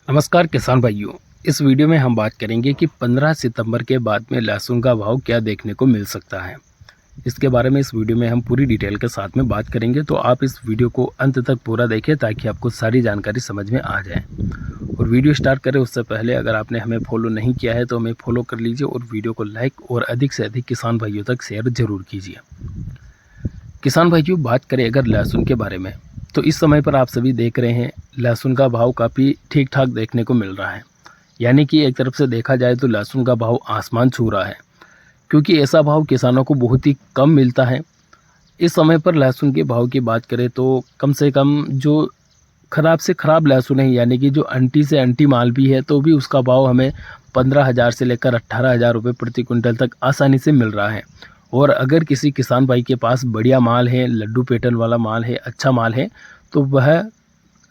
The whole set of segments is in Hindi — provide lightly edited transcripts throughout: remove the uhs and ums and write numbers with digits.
नमस्कार किसान भाइयों। इस वीडियो में हम बात करेंगे कि 15 सितंबर के बाद में लहसुन का भाव क्या देखने को मिल सकता है। इसके बारे में इस वीडियो में हम पूरी डिटेल के साथ में बात करेंगे, तो आप इस वीडियो को अंत तक पूरा देखें ताकि आपको सारी जानकारी समझ में आ जाए। और वीडियो स्टार्ट करें उससे पहले अगर आपने हमें फॉलो नहीं किया है तो हमें फॉलो कर लीजिए और वीडियो को लाइक और अधिक से अधिक किसान भाइयों तक शेयर ज़रूर कीजिए। किसान भाइयों, बात करें अगर लहसुन के बारे में, तो इस समय पर आप सभी देख रहे हैं लहसुन का भाव काफ़ी ठीक ठाक देखने को मिल रहा है। यानी कि एक तरफ से देखा जाए तो लहसुन का भाव आसमान छू रहा है, क्योंकि ऐसा भाव किसानों को बहुत ही कम मिलता है। इस समय पर लहसुन के भाव की बात करें तो कम से कम जो ख़राब से ख़राब लहसुन है, यानी कि जो अंटी से अंटी माल भी है, तो भी उसका भाव हमें 15,000 से लेकर 18,000 रुपये प्रति क्विंटल तक आसानी से मिल रहा है। और अगर किसी किसान भाई के पास बढ़िया माल है, लड्डू पेटर्न वाला माल है, अच्छा माल है, तो वह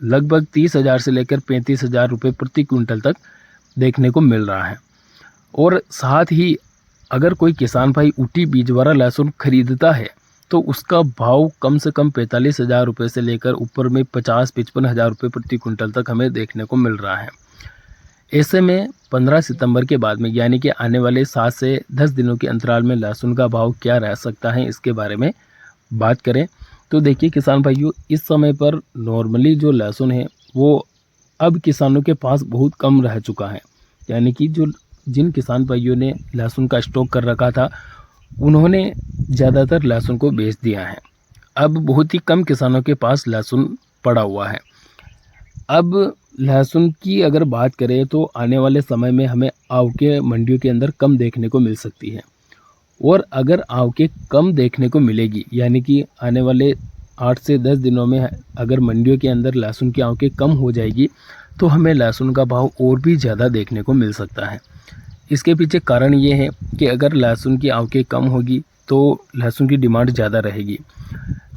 लगभग 30,000 से लेकर 35,000 रुपये प्रति क्विंटल तक देखने को मिल रहा है। और साथ ही अगर कोई किसान भाई ऊटी बीज वाला लहसुन खरीदता है तो उसका भाव कम से कम 45,000 रुपये से लेकर ऊपर में 50-55,000 रुपये प्रति क्विंटल तक हमें देखने को मिल रहा है। ऐसे में 15 सितंबर के बाद में, यानी कि आने वाले 7 से 10 दिनों के अंतराल में लहसुन का भाव क्या रह सकता है, इसके बारे में बात करें तो देखिए किसान भाइयों, इस समय पर नॉर्मली जो लहसुन है वो अब किसानों के पास बहुत कम रह चुका है। यानी कि जिन किसान भाइयों ने लहसुन का स्टॉक कर रखा था उन्होंने ज़्यादातर लहसुन को बेच दिया है। अब बहुत ही कम किसानों के पास लहसुन पड़ा हुआ है। अब लहसुन की अगर बात करें तो आने वाले समय में हमें आवके मंडियों के अंदर कम देखने को मिल सकती है। और अगर आवके कम देखने को मिलेगी, यानी कि आने वाले 8 से 10 दिनों में अगर मंडियों के अंदर लहसुन की आवके कम हो जाएगी तो हमें लहसुन का भाव और भी ज़्यादा देखने को मिल सकता है। इसके पीछे कारण ये है कि अगर लहसुन की आवके कम होगी तो लहसुन की डिमांड ज़्यादा रहेगी।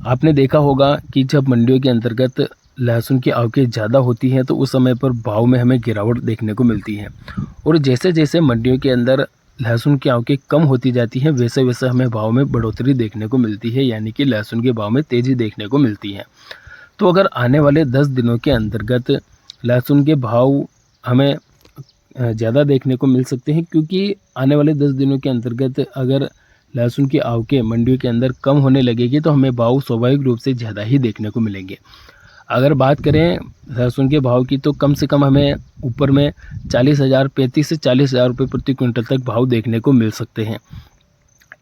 आपने देखा होगा कि जब मंडियों के अंतर्गत लहसुन की आवकें ज़्यादा होती हैं तो उस समय पर भाव में हमें गिरावट देखने को मिलती है। और जैसे जैसे मंडियों के अंदर लहसुन की आवकें कम होती जाती हैं वैसे वैसे हमें भाव में बढ़ोतरी देखने को मिलती है, यानी कि लहसुन के भाव में तेज़ी देखने को मिलती है। तो अगर आने वाले 10 दिनों के अंतर्गत लहसुन के भाव हमें ज़्यादा देखने को मिल सकते हैं, क्योंकि आने वाले 10 दिनों के अंतर्गत अगर लहसुन की आवकें मंडियों के अंदर कम होने लगेगी तो हमें भाव स्वाभाविक रूप से ज़्यादा ही देखने को मिलेंगे। अगर बात करें लहसुन के भाव की तो कम से कम हमें ऊपर में 35 से 40,000 रुपये प्रति क्विंटल तक भाव देखने को मिल सकते हैं।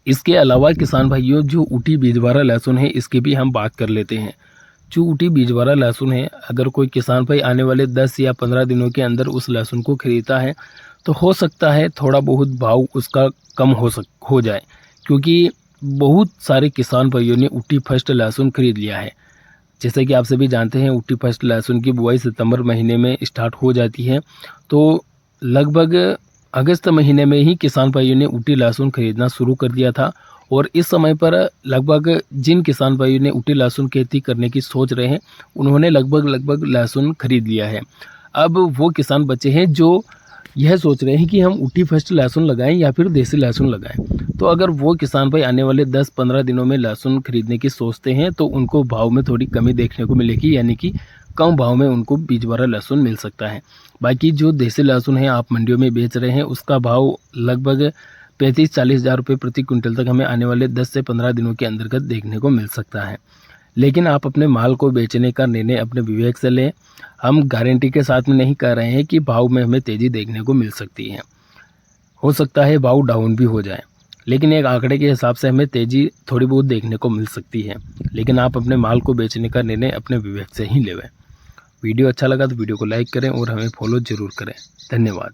इसके अलावा किसान भाइयों, जो ऊटी बीज वाला लहसुन है इसकी भी हम बात कर लेते हैं। जो ऊटी बीज वाला लहसुन है, अगर कोई किसान भाई आने वाले 10 या 15 दिनों के अंदर उस लहसुन को खरीदता है तो हो सकता है थोड़ा बहुत भाव उसका कम हो जाए, क्योंकि बहुत सारे किसान भाइयों ने ऊटी फर्स्ट लहसुन खरीद लिया है। जैसे कि आप सभी जानते हैं ऊटी फर्स्ट लहसुन की बुआई सितंबर महीने में स्टार्ट हो जाती है, तो लगभग अगस्त महीने में ही किसान भाइयों ने ऊटी लहसुन खरीदना शुरू कर दिया था। और इस समय पर लगभग जिन किसान भाइयों ने ऊटी लहसुन खेती करने की सोच रहे हैं उन्होंने लगभग लहसुन खरीद लिया है। अब वो किसान बचे हैं जो यह सोच रहे हैं कि हम ऊटी फर्स्ट लहसुन लगाएं या फिर देसी लहसुन लगाएं। तो अगर वो किसान भाई आने वाले 10-15 दिनों में लहसुन खरीदने की सोचते हैं तो उनको भाव में थोड़ी कमी देखने को मिलेगी, यानी कि कम भाव में उनको बीज वाला लहसुन मिल सकता है। बाकी जो देसी लहसुन है आप मंडियों में बेच रहे हैं उसका भाव लगभग 35-40 हज़ार रुपये प्रति क्विंटल तक हमें आने वाले 10 से 15 दिनों के अंतर्गत देखने को मिल सकता है। लेकिन आप अपने माल को बेचने का निर्णय अपने विवेक से लें। हम गारंटी के साथ में नहीं कह रहे हैं कि भाव में हमें तेज़ी देखने को मिल सकती है। हो सकता है भाव डाउन भी हो जाए, लेकिन एक आंकड़े के हिसाब से हमें तेज़ी थोड़ी बहुत देखने को मिल सकती है। लेकिन आप अपने माल को बेचने का निर्णय अपने विवेक से ही लेवें। वीडियो अच्छा लगा तो वीडियो को लाइक करें और हमें फॉलो ज़रूर करें। धन्यवाद।